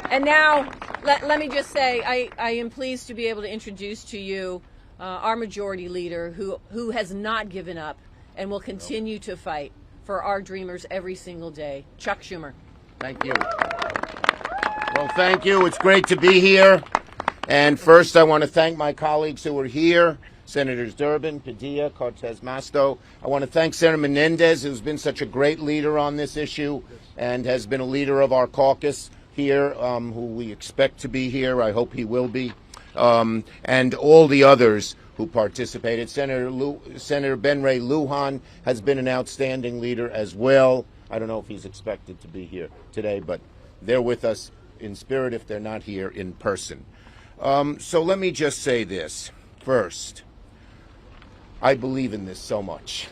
And now, let me just say, I am pleased to be able to introduce to you our majority leader who has not given up and will continue to fight for our dreamers every single day, Chuck Schumer. Thank you. Well, thank you. It's great to be here. And first, I want to thank my colleagues who are here, Senators Durbin, Padilla, Cortez Masto. I want to thank Senator Menendez, who's been such a great leader on this issue and has been a leader of our caucus here, who we expect to be here. I hope he will be. And all the others who participated. Senator Ben Ray Lujan has been an outstanding leader as well. I don't know if he's expected to be here today, but they're with us in spirit if they're not here in person. So let me just say this first. I believe in this so much.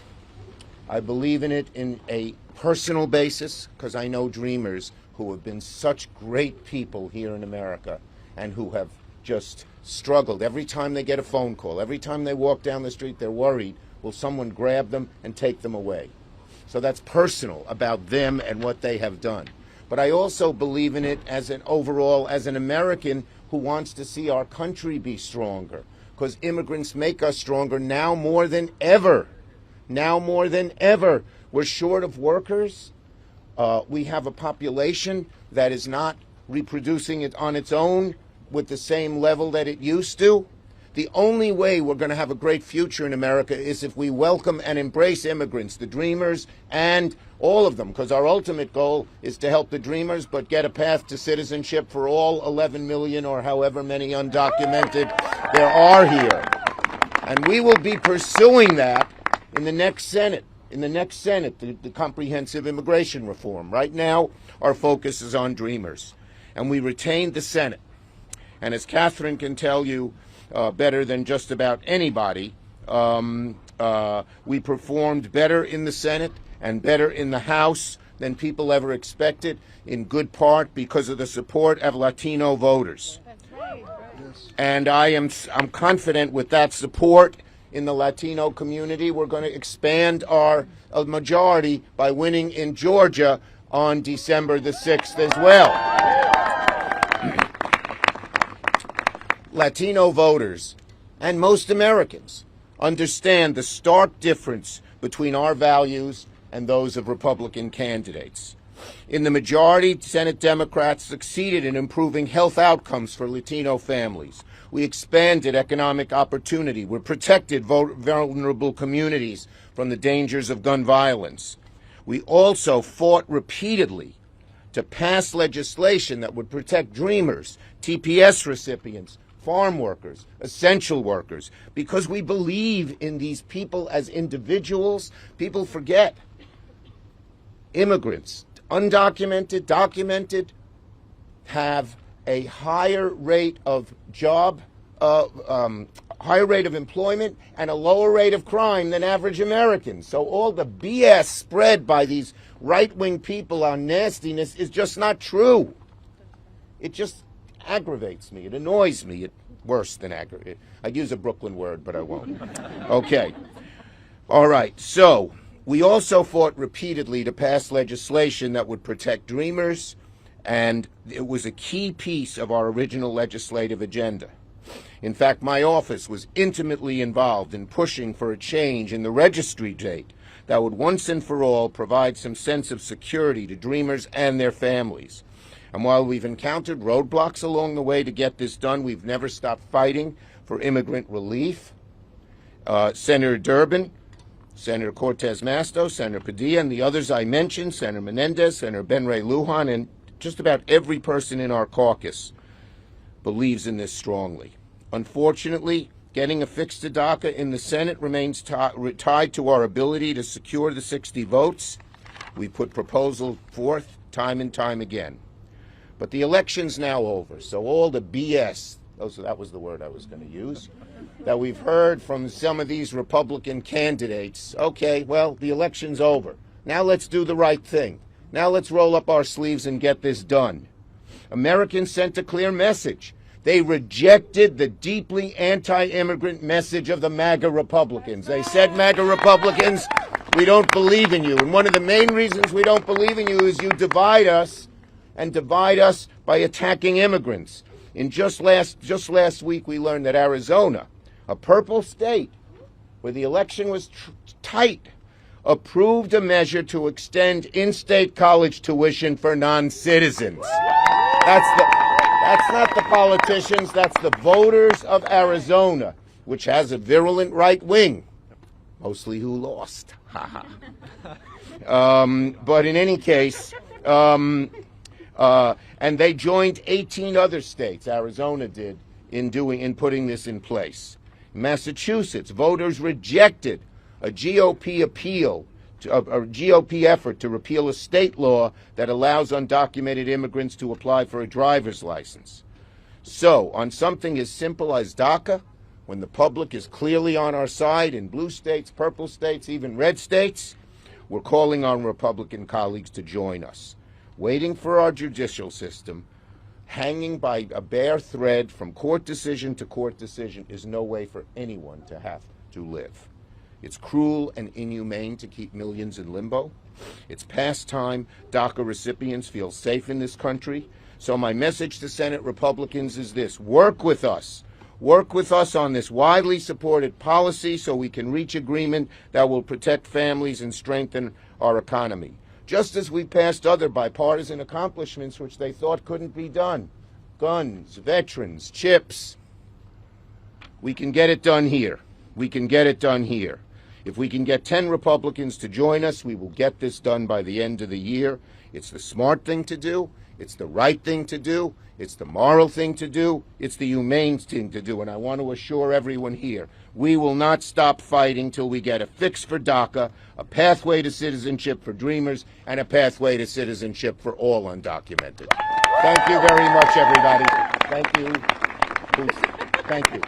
I believe in it in a personal basis because I know dreamers who have been such great people here in America and who have just struggled. Every time they get a phone call, every time they walk down the street, they're worried, will someone grab them and take them away? So that's personal about them and what they have done. But I also believe in it as an overall, as an American who wants to see our country be stronger, because immigrants make us stronger now more than ever. Now more than ever. We're short of workers. We have a population that is not reproducing it on its own with the same level that it used to. The only way we're going to have a great future in America is if we welcome and embrace immigrants, the dreamers, and all of them, because our ultimate goal is to help the dreamers, but get a path to citizenship for all 11 million or however many undocumented there are here. And we will be pursuing that in the next Senate. The comprehensive immigration reform. Right now, our focus is on dreamers. And we retained the Senate. And as Catherine can tell you better than just about anybody, we performed better in the Senate and better in the House than people ever expected, in good part because of the support of Latino voters. And I'm confident with that support in the Latino community, we're going to expand our majority by winning in Georgia on December the 6th as well. Latino voters and most Americans understand the stark difference between our values and those of Republican candidates. In the majority, Senate Democrats succeeded in improving health outcomes for Latino families. We expanded economic opportunity. We protected vulnerable communities from the dangers of gun violence. We also fought repeatedly to pass legislation that would protect dreamers, TPS recipients, farm workers, essential workers, because we believe in these people as individuals. People forget. Immigrants, undocumented, documented, have a higher rate of higher rate of employment and a lower rate of crime than average Americans. So all the BS spread by these right-wing people on nastiness is just not true. It just aggravates me. It annoys me. It's worse than aggravate. I'd use a Brooklyn word, but I won't. Okay. All right. So we also fought repeatedly to pass legislation that would protect dreamers, and it was a key piece of our original legislative agenda. In fact, my office was intimately involved in pushing for a change in the registry date that would once and for all provide some sense of security to dreamers and their families. And while we've encountered roadblocks along the way to get this done, we've never stopped fighting for immigrant relief. Senator Durbin, Senator Cortez Masto, Senator Padilla, and the others I mentioned, Senator Menendez, Senator Ben Ray Lujan, and just about every person in our caucus believes in this strongly. Unfortunately, getting a fix to DACA in the Senate remains tied to our ability to secure the 60 votes. We put proposals forth time and time again. But the election's now over, so all the BS, that was the word I was going to use, that we've heard from some of these Republican candidates, okay, well, the election's over. Now let's do the right thing. Now let's roll up our sleeves and get this done. Americans sent a clear message. They rejected the deeply anti-immigrant message of the MAGA Republicans. They said, MAGA Republicans, we don't believe in you. And one of the main reasons we don't believe in you is you divide us, and divide us by attacking immigrants. In just last week, we learned that Arizona, a purple state where the election was tight, approved a measure to extend in-state college tuition for non-citizens. That's not the politicians, that's the voters of Arizona, which has a virulent right wing, mostly who lost. But in any case, and they joined 18 other states, Arizona did, in putting this in place. Massachusetts, voters rejected a GOP effort to repeal a state law that allows undocumented immigrants to apply for a driver's license. So, on something as simple as DACA, when the public is clearly on our side in blue states, purple states, even red states, we're calling on Republican colleagues to join us. Waiting for our judicial system, hanging by a bare thread from court decision to court decision, is no way for anyone to have to live. It's cruel and inhumane to keep millions in limbo. It's past time DACA recipients feel safe in this country. So my message to Senate Republicans is this: work with us. Work with us on this widely supported policy so we can reach agreement that will protect families and strengthen our economy. Just as we passed other bipartisan accomplishments which they thought couldn't be done. Guns, veterans, chips. We can get it done here. We can get it done here. If we can get 10 Republicans to join us, we will get this done by the end of the year. It's the smart thing to do. It's the right thing to do. It's the moral thing to do. It's the humane thing to do. And I want to assure everyone here, we will not stop fighting till we get a fix for DACA, a pathway to citizenship for Dreamers, and a pathway to citizenship for all undocumented. Thank you very much, everybody. Thank you. Thank you.